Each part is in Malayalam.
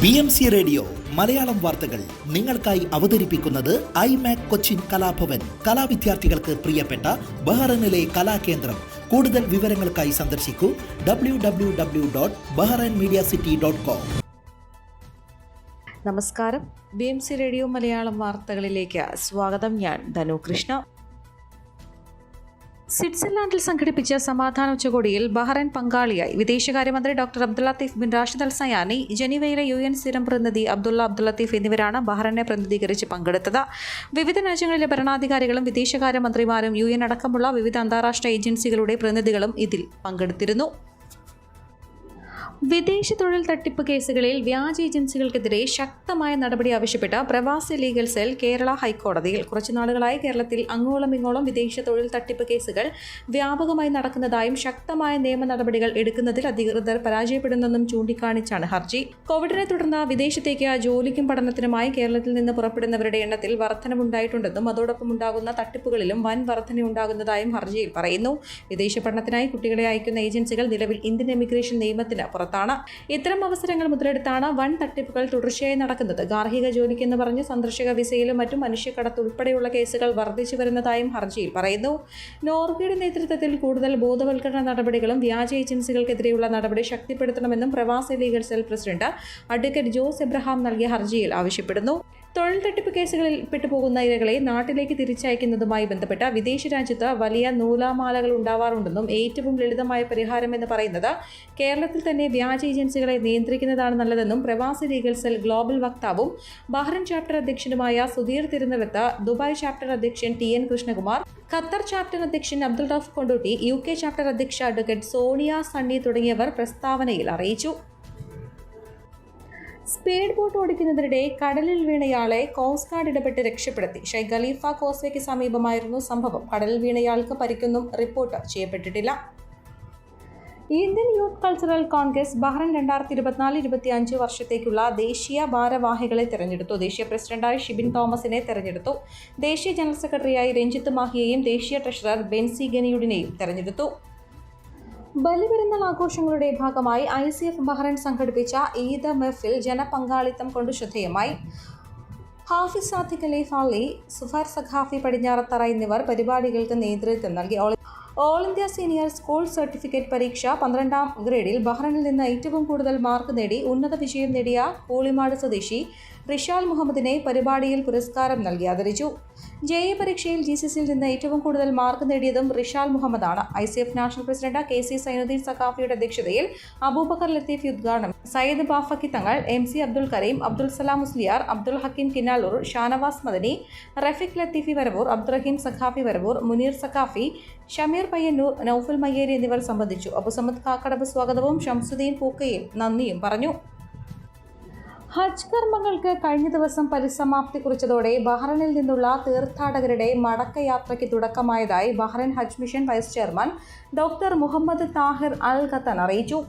BMC റേഡിയോ മലയാളം വാർത്തകൾ നിങ്ങൾക്കായി അവതരിപ്പിക്കുന്നത് ഐമാക് കൊച്ചിൻ കലാഭവൻ. കലാവിദ്യാർത്ഥികൾക്ക് പ്രിയപ്പെട്ട ബഹ്റൈനിലെ കലാകേന്ദ്രം. കൂടുതൽ വിവരങ്ങൾക്കായി സന്ദർശിക്കൂ www.bahrainmediacity.com. നമസ്കാരം. BMC റേഡിയോ മലയാളം വാർത്തകളിലേക്ക് സ്വാഗതം. ഞാൻ ധനു കൃഷ്ണ. സ്വിറ്റ്സർലാൻഡിൽ സംഘടിപ്പിച്ച സമാധാന ഉച്ചകോടിയിൽ ബഹ്റൈൻ പങ്കാളിയായി വിദേശകാര്യമന്ത്രി doctor Abdul Latif bin Rashid Al Zayani, ജനീവയിലെ UN സ്ഥിരം പ്രതിനിധി അബ്ദുൽ ലത്തീഫ് എന്നിവരാണ് ബഹ്റൈനെ പ്രതിനിധീകരിച്ച് പങ്കെടുത്തത്. വിവിധ രാജ്യങ്ങളിലെ ഭരണാധികാരികളും വിദേശകാര്യമന്ത്രിമാരും UN അടക്കമുള്ള വിവിധ അന്താരാഷ്ട്ര ഏജൻസികളുടെ പ്രതിനിധികളും ഇതിൽ പങ്കെടുത്തിരുന്നു. വിദേശ തൊഴിൽ തട്ടിപ്പ് കേസുകളിൽ വ്യാജ ഏജൻസികൾക്കെതിരെ ശക്തമായ നടപടി ആവശ്യപ്പെട്ട പ്രവാസി ലീഗൽ സെൽ കേരള ഹൈക്കോടതിയിൽ. കുറച്ചുനാളുകളായി കേരളത്തിൽ അങ്ങോളം ഇങ്ങോളം വിദേശ തൊഴിൽ തട്ടിപ്പ് കേസുകൾ വ്യാപകമായി നടക്കുന്നതായും ശക്തമായ നിയമ നടപടികൾ എടുക്കുന്നതിൽ അധികൃതർ പരാജയപ്പെടുന്നെന്നും ചൂണ്ടിക്കാണിച്ചാണ് ഹർജി. കോവിഡിനെ തുടർന്ന് വിദേശത്തേക്ക് ജോലിക്കും പഠനത്തിനുമായി കേരളത്തിൽ നിന്ന് പുറപ്പെടുന്നവരുടെ എണ്ണത്തിൽ വർധനവുണ്ടായിട്ടുണ്ടെന്നും അതോടൊപ്പം ഉണ്ടാകുന്ന തട്ടിപ്പുകളിലും വൻ വർധനയുണ്ടാകുന്നതായും ഹർജിയിൽ പറയുന്നു. വിദേശ പഠനത്തിനായി കുട്ടികളെ അയക്കുന്ന ഏജൻസികൾ നിലവിൽ ഇന്ത്യൻ ഇമിഗ്രേഷൻ നിയമത്തിന് പുറത്താണ്. ഇത്തരം അവസരങ്ങൾ മുതലെടുത്താണ് വൻ തട്ടിപ്പുകൾ തുടർച്ചയായി നടക്കുന്നത്. ഗാർഹിക ജോലിക്കെന്ന് പറഞ്ഞ് സന്ദർശക വിസയിലും മറ്റും മനുഷ്യക്കടത്ത് ഉൾപ്പെടെയുള്ള കേസുകൾ വർദ്ധിച്ചു വരുന്നതായും ഹർജിയിൽ പറയുന്നു. നോർവേയുടെ നേതൃത്വത്തിൽ കൂടുതൽ ബോധവൽക്കരണ നടപടികളും വ്യാജ ഏജൻസികൾക്കെതിരെയുള്ള നടപടി ശക്തിപ്പെടുത്തണമെന്നും പ്രവാസി legal cell president advocate Jose Abraham നൽകിയ ഹർജിയിൽ ആവശ്യപ്പെടുന്നു. തൊഴിൽ തട്ടിപ്പ് കേസുകളിൽ പെട്ടുപോകുന്ന ഇരകളെ നാട്ടിലേക്ക് തിരിച്ചയക്കുന്നതുമായി ബന്ധപ്പെട്ട വിദേശ രാജ്യത്ത് വലിയ നൂലാമാലകൾ ഉണ്ടാവാറുണ്ടെന്നും ഏറ്റവും ലളിതമായ പരിഹാരമെന്ന് പറയുന്നത് കേരളത്തിൽ തന്നെ വ്യാജ ഏജൻസികളെ നിയന്ത്രിക്കുന്നതാണ് നല്ലതെന്നും പ്രവാസി ലീഗൽ സെൽ ഗ്ലോബൽ വക്താവും ബഹ്റൈൻ ചാപ്റ്റർ അധ്യക്ഷനുമായ സുധീർ തിരുനെല്ലത്ത്, ദുബായ് ചാപ്റ്റർ അധ്യക്ഷൻ TN കൃഷ്ണകുമാർ, ഖത്തർ ചാപ്റ്റർ അധ്യക്ഷൻ അബ്ദുൾ റൌഫ് കൊണ്ടോട്ടി, UK ചാപ്റ്റർ അധ്യക്ഷ അഡ്വക്കേറ്റ് സോണിയ സണ്ണി തുടങ്ങിയവർ പ്രസ്താവനയിൽ അറിയിച്ചു. സ്പീഡ് ബോട്ട് ഓടിക്കുന്നതിനിടെ കടലിൽ വീണയാളെ കോസ്റ്റ് ഗാർഡ് ഇടപെട്ട് രക്ഷപ്പെടുത്തി. ഷെയ്ഖ് ഖലീഫ കോസ്വേക്ക് സമീപമായിരുന്നു സംഭവം. കടലിൽ വീണയാൾക്ക് പരിക്കൊന്നും റിപ്പോർട്ട് ചെയ്യപ്പെട്ടിട്ടില്ല. Indian youth cultural Congress Bahrain 2024-25 വർഷത്തേക്കുള്ള ദേശീയ ഭാരവാഹികളെ തെരഞ്ഞെടുത്തു. ദേശീയ പ്രസിഡന്റായി ഷിബിൻ തോമസിനെ തെരഞ്ഞെടുത്തു. ദേശീയ ജനറൽ സെക്രട്ടറിയായി രഞ്ജിത്ത് മാഹിയെയും ദേശീയ ട്രഷറർ ബെൻസി ഗനിയുഡിനെയും തെരഞ്ഞെടുത്തു. ബലിപെരുന്നാൾ ആഘോഷങ്ങളുടെ ഭാഗമായി ICF ബഹ്റൈൻ സംഘടിപ്പിച്ച ഈദ് മെഹ്ഫിൽ ജനപങ്കാളിത്തം കൊണ്ട് ശ്രദ്ധേയമായി. ഹാഫിസ് സാദിഖ് അലി ഫാലി, സുഫാർ സഖാഫി പടിഞ്ഞാറത്തറ എന്നിവർ പരിപാടികൾക്ക് നേതൃത്വം നൽകി. All India senior school certificate പരീക്ഷ 12ാം ഗ്രേഡിൽ ബഹ്റൈനിൽ നിന്ന് ഏറ്റവും കൂടുതൽ മാർക്ക് നേടി ഉന്നത വിജയം നേടിയ കൂളിമാട് സ്വദേശി റിഷാൽ മുഹമ്മദിനെ പരിപാടിയിൽ പുരസ്കാരം നൽകി ആദരിച്ചു. JE പരീക്ഷയിൽ GCCയിൽ നിന്ന് ഏറ്റവും കൂടുതൽ മാർക്ക് നേടിയതും റിഷാൽ മുഹമ്മദാണ്. ICF national president KC Sainudheen സഖാഫിയുടെ അധ്യക്ഷതയിൽ അബൂബക്കർ ലത്തീഫ് ഉദ്ഘാടനം, സയ്യിദ് ബാഫക്കി തങ്ങൾ, MC അബ്ദുൽ കരീം, അബ്ദുൽ സലാം മുസ്ലിയാർ, അബ്ദുൽ ഹക്കീം കിന്നാലൂർ, ഷാനവാസ് മദനി, റഫീഖ് ലത്തീഫി വരവൂർ, അബ്ദുറഹീം സഖാഫി വരവൂർ, മുനീർ സഖാഫി, ഷമീർ പയ്യന്നൂർ, നൌഫൽ മയ്യേരി എന്നിവർ സംബന്ധിച്ചു. അബുസമദ് കാക്കടബ് സ്വാഗതവും ഷംസുദ്ദീൻ പൂക്കയിൽ നന്ദിയും പറഞ്ഞു. ഹജ്ജ് കർമ്മങ്ങൾക്ക് കഴിഞ്ഞ ദിവസം പരിസമാപ്തി കുറിച്ചതോടെ ബഹ്റൈനിൽ നിന്നുള്ള തീർത്ഥാടകരുടെ മടക്കയാത്രയ്ക്ക് തുടക്കമായതായി Bahrain Hajj mission vice chairman doctor Muhammad Tahir Al Qattan അറിയിച്ചു.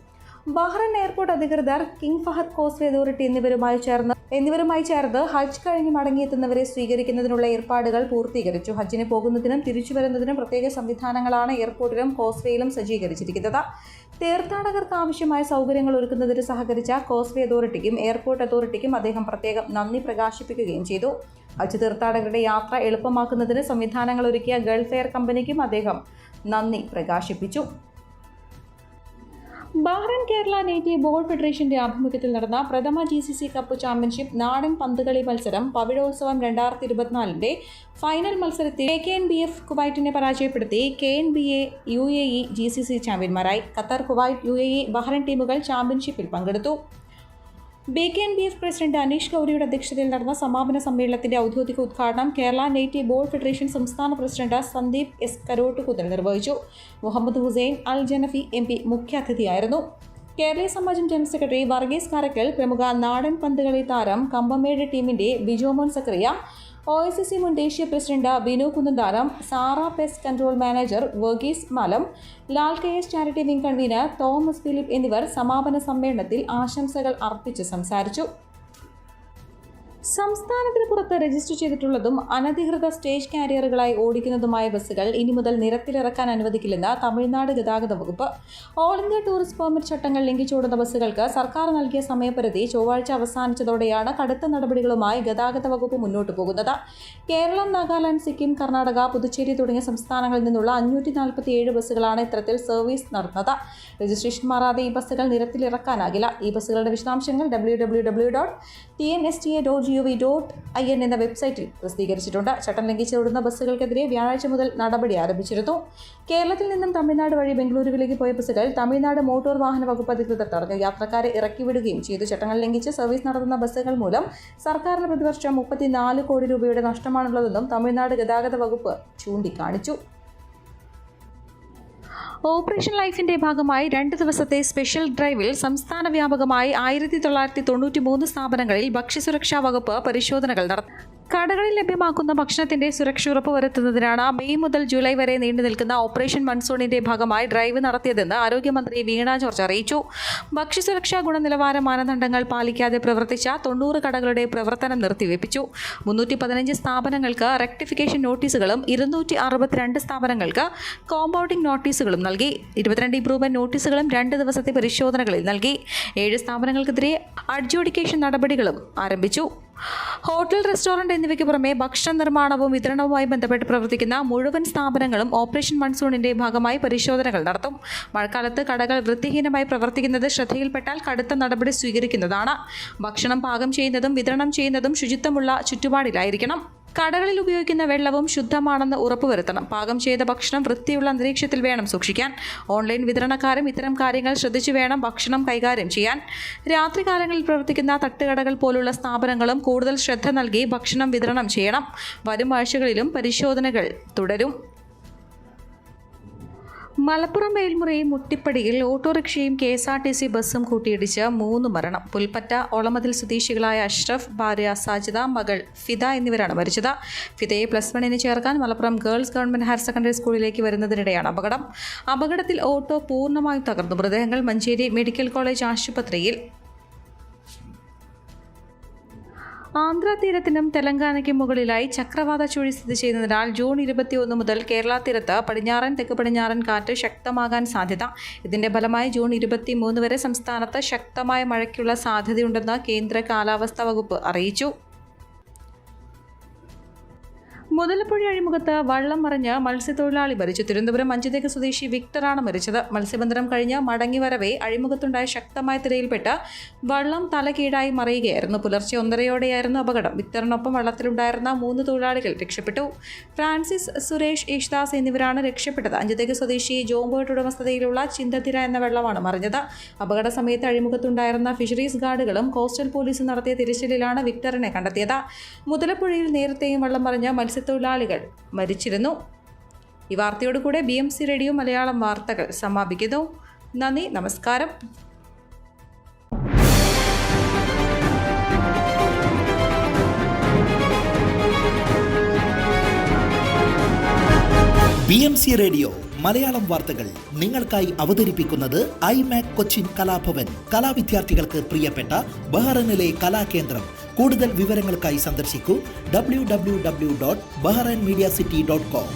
ബഹ്റൈൻ എയർപോർട്ട് അധികൃതർ കിങ് ഫഹദ് കോസ്റ്റ്വേ അതോറിറ്റി എന്നിവരുമായി ചേർന്ന് ഹജ്ജ് കഴിഞ്ഞ് മടങ്ങിയെത്തുന്നവരെ സ്വീകരിക്കുന്നതിനുള്ള ഏർപ്പാടുകൾ പൂർത്തീകരിച്ചു. ഹജ്ജിന് പോകുന്നതിനും തിരിച്ചു വരുന്നതിനും പ്രത്യേക സംവിധാനങ്ങളാണ് എയർപോർട്ടിലും കോസ്റ്റ്വേയിലും സജ്ജീകരിച്ചിരിക്കുന്നത്. തീർത്ഥാടകർക്ക് ആവശ്യമായ സൗകര്യങ്ങൾ ഒരുക്കുന്നതിന് സഹകരിച്ച കോസ്റ്റ്വേ അതോറിറ്റിക്കും എയർപോർട്ട് അതോറിറ്റിക്കും അദ്ദേഹം പ്രത്യേകം നന്ദി പ്രകാശിപ്പിക്കുകയും ചെയ്തു. ഹജ്ജ് തീർത്ഥാടകരുടെ യാത്ര എളുപ്പമാക്കുന്നതിന് സംവിധാനങ്ങൾ ഒരുക്കിയ ഗൾഫ് എയർ കമ്പനിക്കും അദ്ദേഹം നന്ദി പ്രകാശിപ്പിച്ചു. ബഹ്റൈൻ കേരള നേറ്റീവ് ബോൾ ഫെഡറേഷന്റെ ആഭിമുഖ്യത്തിൽ നടന്ന പ്രഥമ GCC കപ്പ് ചാമ്പ്യൻഷിപ്പ് നാടൻ പന്തുകളി മത്സരം പവിഴോത്സവം 2024 ഫൈനൽ മത്സരത്തിൽ KNBF കുവൈറ്റിനെ പരാജയപ്പെടുത്തി KNBA UAE GCC ചാമ്പ്യന്മാരായി. ഖത്തർ, കുവൈറ്റ്, UAE, ബഹ്റൈൻ ടീമുകൾ ചാമ്പ്യൻഷിപ്പിൽ പങ്കെടുത്തു. BKNBF പ്രസിഡന്റ് അനീഷ് ഗൗരിയുടെ അധ്യക്ഷതയിൽ നടന്ന സമാപന സമ്മേളനത്തിന്റെ ഔദ്യോഗിക ഉദ്ഘാടനം കേരള നേറ്റീവ് ബോൾ ഫെഡറേഷൻ സംസ്ഥാന പ്രസിഡന്റ് സന്ദീപ് S കരോട്ടുകുന്നൽ നിർവഹിച്ചു. മുഹമ്മദ് ഹുസൈൻ അൽ ജനഫി MP മുഖ്യാതിഥിയായിരുന്നു. കേരളീയ സമാജം ജനറൽ സെക്രട്ടറി വർഗീസ് കാരക്കൽ, പ്രമുഖ നാടൻ പന്തുകളി താരം കമ്പമേട് ടീമിന്റെ ബിജോമോൻ സക്രിയ, OICC മുൻ ദേശീയ president Binu Kunnanthanam, Sara pest control manager Varghese Malam, Lal KS charity wing convener Thomas Philip എന്നിവർ സമാപന സമ്മേളനത്തിൽ ആശംസകൾ അർപ്പിച്ച് സംസാരിച്ചു. സംസ്ഥാനത്തിന് പുറത്ത് രജിസ്റ്റർ ചെയ്തിട്ടുള്ളതും അനധികൃത സ്റ്റേജ് കാരിയറുകളായി ഓടിക്കുന്നതുമായ ബസ്സുകൾ ഇനി മുതൽ നിരത്തിലിറക്കാൻ അനുവദിക്കില്ലെന്ന് തമിഴ്നാട് ഗതാഗത വകുപ്പ്. ഓൾ ഇന്ത്യ ടൂറിസ്റ്റ് പെർമിറ്റ് ചട്ടങ്ങൾ ലംഘിച്ചോടുന്ന ബസ്സുകൾക്ക് സർക്കാർ നൽകിയ സമയപരിധി ചൊവ്വാഴ്ച അവസാനിച്ചതോടെയാണ് കടുത്ത നടപടികളുമായി ഗതാഗത വകുപ്പ് മുന്നോട്ടു പോകുന്നത്. കേരളം, നാഗാലാൻഡ്, സിക്കിം, കർണാടക, പുതുച്ചേരി തുടങ്ങിയ സംസ്ഥാനങ്ങളിൽ നിന്നുള്ള 547 ബസ്സുകളാണ് ഇത്തരത്തിൽ സർവീസ് നടത്തുന്നത്. രജിസ്ട്രേഷൻ മാറാതെ ഈ ബസ്സുകൾ നിരത്തിലിറക്കാനാകില്ല. ഈ ബസ്സുകളുടെ വിശദാംശങ്ങൾ www.tnsta.gov.in എന്ന വെബ്സൈറ്റിൽ പ്രസിദ്ധീകരിച്ചിട്ടുണ്ട്. ചട്ടം ലംഘിച്ചോടുന്ന ബസ്സുകൾക്കെതിരെ വ്യാഴാഴ്ച മുതൽ നടപടി ആരംഭിച്ചിരുന്നു. കേരളത്തിൽ നിന്നും തമിഴ്നാട് വഴി ബംഗളൂരുവിലേക്ക് പോയ ബസ്സുകൾ തമിഴ്നാട് മോട്ടോർ വാഹന വകുപ്പ് അധികൃതർ തടഞ്ഞു. യാത്രക്കാരെ ഇറക്കിവിടുകയും ചെയ്തു. ചട്ടങ്ങൾ ലംഘിച്ച് സർവീസ് നടത്തുന്ന ബസ്സുകൾ മൂലം സർക്കാരിന് പ്രതിവർഷം 34 കോടി രൂപയുടെ നഷ്ടമാണുള്ളതെന്നും തമിഴ്നാട് ഗതാഗത വകുപ്പ് ചൂണ്ടിക്കാണിച്ചു. ഓപ്പറേഷൻ ലൈഫിന്റെ ഭാഗമായി 2 ദിവസത്തെ സ്പെഷ്യൽ ഡ്രൈവിൽ സംസ്ഥാന വ്യാപകമായി 1993 സ്ഥാപനങ്ങളിൽ ഭക്ഷ്യസുരക്ഷാ വകുപ്പ് പരിശോധനകൾ നടത്തി. കടകളിൽ ലഭ്യമാക്കുന്ന ഭക്ഷണത്തിന്റെ സുരക്ഷ ഉറപ്പുവരുത്തുന്നതിനാണ് മെയ് മുതൽ ജൂലൈ വരെ നീണ്ടുനിൽക്കുന്ന ഓപ്പറേഷൻ മൺസൂണിന്റെ ഭാഗമായി ഡ്രൈവ് നടത്തിയതെന്ന് ആരോഗ്യമന്ത്രി വീണ ജോർജ് അറിയിച്ചു. ഭക്ഷ്യസുരക്ഷാ ഗുണനിലവാര മാനദണ്ഡങ്ങൾ പാലിക്കാതെ പ്രവർത്തിച്ച 90 കടകളുടെ പ്രവർത്തനം നിർത്തിവെപ്പിച്ചു. 315 സ്ഥാപനങ്ങൾക്ക് റെക്ടിഫിക്കേഷൻ നോട്ടീസുകളും 262 സ്ഥാപനങ്ങൾക്ക് കോമ്പൗണ്ടിംഗ് നോട്ടീസുകളും നൽകി. 22 ഇംപ്രൂവ്മെന്റ് നോട്ടീസുകളും 2 ദിവസത്തെ പരിശോധനകളിൽ നൽകി. 7 സ്ഥാപനങ്ങൾക്കെതിരെ അഡ്ജുഡിക്കേഷൻ നടപടികളും ആരംഭിച്ചു. ഹോട്ടൽ, റെസ്റ്റോറന്റ് എന്നിവയ്ക്ക് പുറമെ ഭക്ഷണ നിർമ്മാണവും വിതരണവുമായി ബന്ധപ്പെട്ട് പ്രവർത്തിക്കുന്ന മുഴുവൻ സ്ഥാപനങ്ങളും ഓപ്പറേഷൻ മൺസൂണിന്റെ ഭാഗമായി പരിശോധനകൾ നടത്തും. മഴക്കാലത്ത് കടകൾ വൃത്തിഹീനമായി പ്രവർത്തിക്കുന്നത് ശ്രദ്ധയിൽപ്പെട്ടാൽ കടുത്ത നടപടി സ്വീകരിക്കുന്നതാണ്. ഭക്ഷണം പാകം ചെയ്യുന്നതും വിതരണം ചെയ്യുന്നതും ശുചിത്വമുള്ള ചുറ്റുപാടിലായിരിക്കണം. കടകളിൽ ഉപയോഗിക്കുന്ന വെള്ളവും ശുദ്ധമാണെന്ന് ഉറപ്പുവരുത്തണം. പാകം ചെയ്ത ഭക്ഷണം വൃത്തിയുള്ള അന്തരീക്ഷത്തിൽ വേണം സൂക്ഷിക്കാൻ. ഓൺലൈൻ വിതരണക്കാരും ഇത്തരം കാര്യങ്ങൾ ശ്രദ്ധിച്ചു വേണം ഭക്ഷണം കൈകാര്യം ചെയ്യാൻ. രാത്രികാലങ്ങളിൽ പ്രവർത്തിക്കുന്ന തട്ടുകടകൾ പോലുള്ള സ്ഥാപനങ്ങളും കൂടുതൽ ശ്രദ്ധ നൽകി ഭക്ഷണം വിതരണം ചെയ്യണം. വരും ആഴ്ചകളിലും പരിശോധനകൾ തുടരും. മലപ്പുറം മേൽമുറി മുട്ടിപ്പടിയിൽ ഓട്ടോറിക്ഷയും KSRTC ബസ്സും കൂട്ടിയിടിച്ച് 3 മരണം. പുൽപ്പറ്റ ഒളമതിൽ സ്വദേശികളായ അഷ്റഫ്, ഭാര്യ സാജിദ, മകൾ ഫിദ എന്നിവരാണ് മരിച്ചത്. ഫിദയെ +1 ചേർക്കാൻ Malappuram girls government higher secondary സ്കൂളിലേക്ക് വരുന്നതിനിടെയാണ് അപകടം. അപകടത്തിൽ ഓട്ടോ പൂർണ്ണമായും തകർന്നു. മൃതദേഹങ്ങൾ മഞ്ചേരി മെഡിക്കൽ കോളേജ് ആശുപത്രിയിൽ. ആന്ധ്രാ തീരത്തിനും തെലങ്കാനയ്ക്കും മുകളിലായി ചക്രവാത ചുഴി സ്ഥിതി ചെയ്യുന്നതിനാൽ ജൂൺ 21 മുതൽ കേരള തീരത്ത് പടിഞ്ഞാറൻ തെക്ക് പടിഞ്ഞാറൻ കാറ്റ് ശക്തമാകാൻ സാധ്യത. ഇതിന്റെ ഫലമായി ജൂൺ 23 വരെ സംസ്ഥാനത്ത് ശക്തമായ മഴയ്ക്കുള്ള സാധ്യതയുണ്ടെന്ന് കേന്ദ്ര കാലാവസ്ഥാ വകുപ്പ് അറിയിച്ചു. മുതലപ്പുഴ അഴിമുഖത്ത് വള്ളം മറിഞ്ഞ് മത്സ്യത്തൊഴിലാളി മരിച്ചു. തിരുവനന്തപുരം അഞ്ചുതേക്ക് സ്വദേശി വിക്ടറാണ് മരിച്ചത്. മത്സ്യബന്ധനം കഴിഞ്ഞ് മടങ്ങി വരവേ അഴിമുഖത്തുണ്ടായ ശക്തമായ തിരയിൽപ്പെട്ട് വള്ളം തലകീഴായി മറിയുകയായിരുന്നു. പുലർച്ചെ 1:30 അപകടം. വിക്ടറിനൊപ്പം വള്ളത്തിലുണ്ടായിരുന്ന 3 തൊഴിലാളികൾ രക്ഷപ്പെട്ടു. ഫ്രാൻസിസ്, സുരേഷ്, യേശുദാസ് എന്നിവരാണ് രക്ഷപ്പെട്ടത്. അഞ്ചുതേക്ക് സ്വദേശി ജോംബോട്ട് ഉടമസ്ഥതയിലുള്ള ചിന്തത്തിര എന്ന വെള്ളമാണ് മറിഞ്ഞത്. അപകട സമയത്ത് അഴിമുഖത്തുണ്ടായിരുന്ന ഫിഷറീസ് ഗാർഡുകളും കോസ്റ്റൽ പോലീസും നടത്തിയ തിരച്ചിലിലാണ് വിക്ടറിനെ കണ്ടെത്തിയത്. മുതലപ്പുഴയിൽ നേരത്തെയും വള്ളം മറിഞ്ഞ തൊഴിലാളികൾ മരിച്ചിരുന്നു. ഈ വാർത്തയോടുകൂടെ BMC റേഡിയോ മലയാളം വാർത്തകൾ സമാപിക്കുന്നു. നന്ദി, നമസ്കാരം. BMC റേഡിയോ മലയാളം വാർത്തകൾ നിങ്ങൾക്കായി അവതരിപ്പിക്കുന്നത് iMac കൊച്ചിൻ കലാഭവൻ. കലാവിദ്യാർത്ഥികൾക്ക് പ്രിയപ്പെട്ട ബഹ്റൈനിലെ കലാകേന്ദ്രം. കൂടുതൽ വിവരങ്ങൾക്കായി സന്ദർശിക്കൂ www.bahrainmediacity.com.